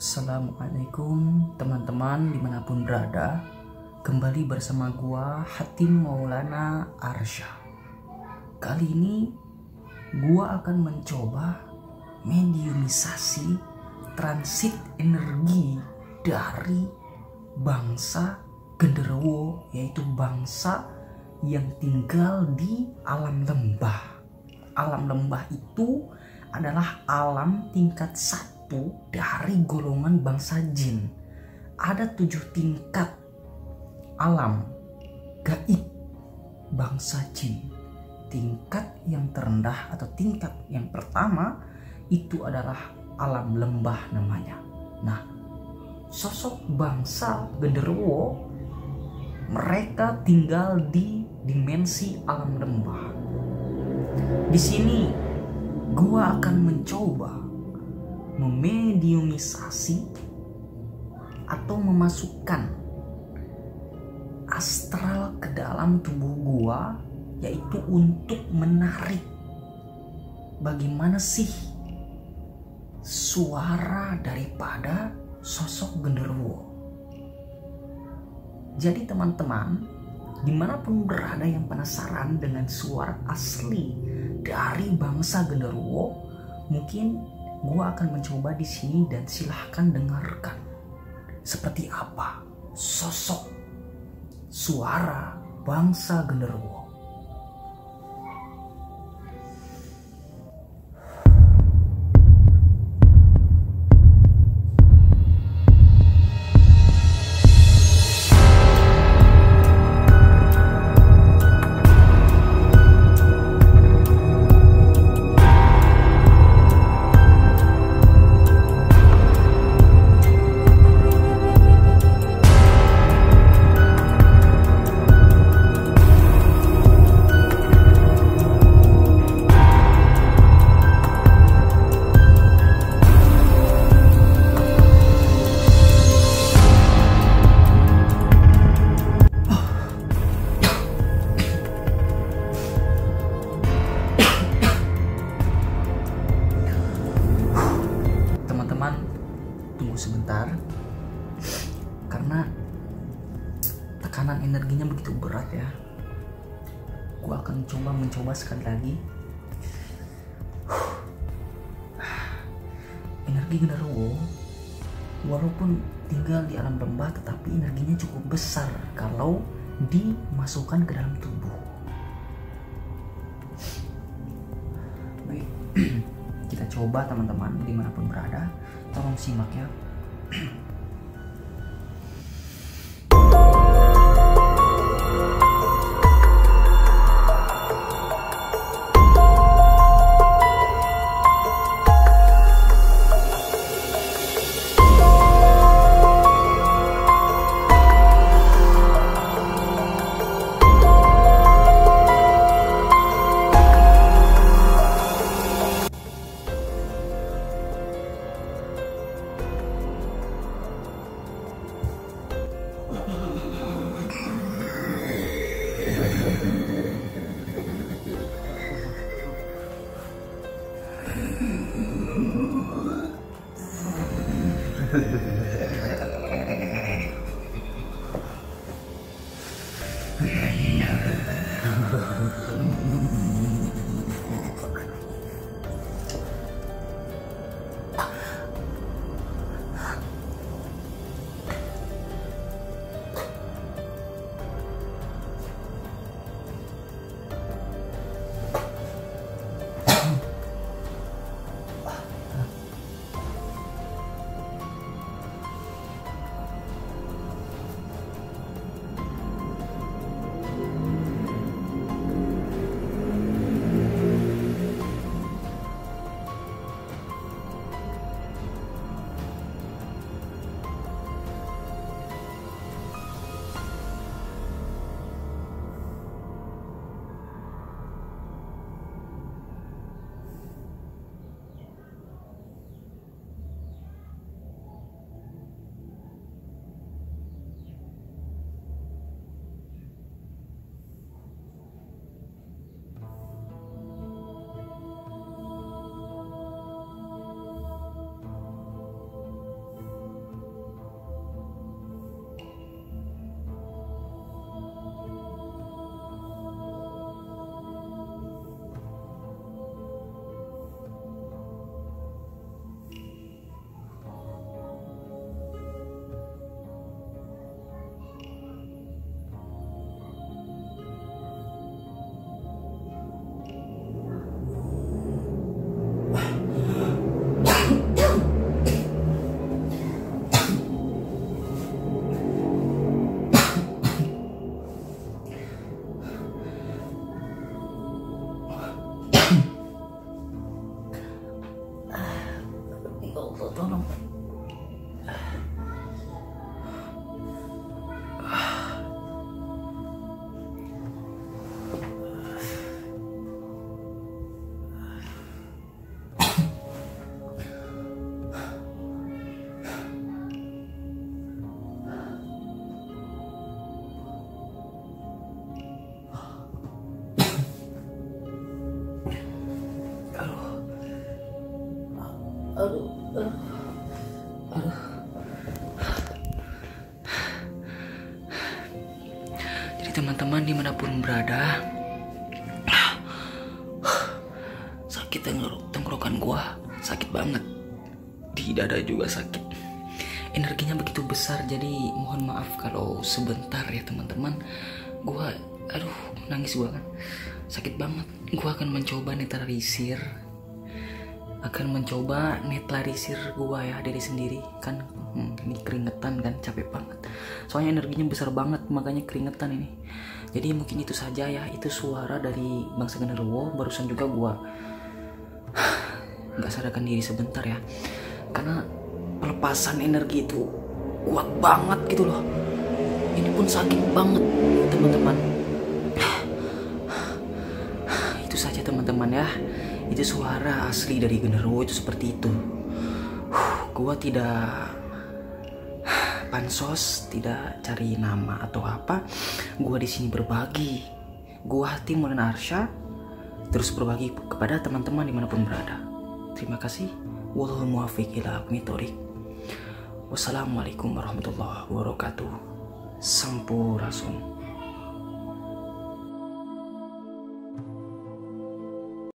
Assalamualaikum teman-teman dimanapun berada. Kembali bersama gua Hatim Maulana Arsya. Kali ini gua akan mencoba mediumisasi transit energi dari bangsa genderuwo, yaitu bangsa yang tinggal di alam lembah. Alam lembah itu adalah alam tingkat 1 dari golongan bangsa jin. Ada 7 tingkat alam gaib bangsa jin. Tingkat yang terendah atau tingkat yang pertama itu adalah alam lembah namanya. Nah, sosok bangsa genderuwo mereka tinggal di dimensi alam lembah. Di sini gua akan mencoba memediumisasi atau memasukkan astral ke dalam tubuh gua, yaitu untuk menarik bagaimana sih suara daripada sosok genderuwo. Jadi teman-teman, dimanapun berada yang penasaran dengan suara asli dari bangsa genderuwo, mungkin gua akan mencoba di sini dan silahkan dengarkan seperti apa sosok suara bangsa genderuwo. Tunggu sebentar, karena tekanan energinya begitu berat ya. Gua akan mencoba sekali lagi. Energi genderuwo walaupun tinggal di alam lembah, tetapi energinya cukup besar kalau dimasukkan ke dalam tubuh. Baik, kita coba teman-teman dimanapun berada, tolong simak ya. Aduh, aduh, aduh. Jadi teman-teman dimanapun berada, sakit tenggorokan gua, sakit banget, di dada juga sakit. Energinya begitu besar, jadi mohon maaf kalau sebentar ya teman-teman. Gua, aduh, nangis gua kan, sakit banget. Gua akan mencoba netralisir gua ya diri sendiri kan. Ini keringetan kan, capek banget. Soalnya energinya besar banget, makanya keringetan ini. Jadi mungkin itu saja ya, itu suara dari bangsa genderuwo. Barusan juga gua nggak sadarkan diri sebentar ya, karena pelepasan energi itu kuat banget gitu loh. Ini pun sakit banget teman-teman. Itu saja teman-teman ya, itu suara asli dari genderuwo itu seperti itu. Gua tidak pansos, tidak cari nama atau apa. Gua di sini berbagi. Gua Hati Maulana Arsya, terus berbagi kepada teman-teman dimanapun berada. Terima kasih. Wallahul muwaffiq ila aqwamit thoriq. Wassalamualaikum warahmatullahi wabarakatuh. Sampurasun.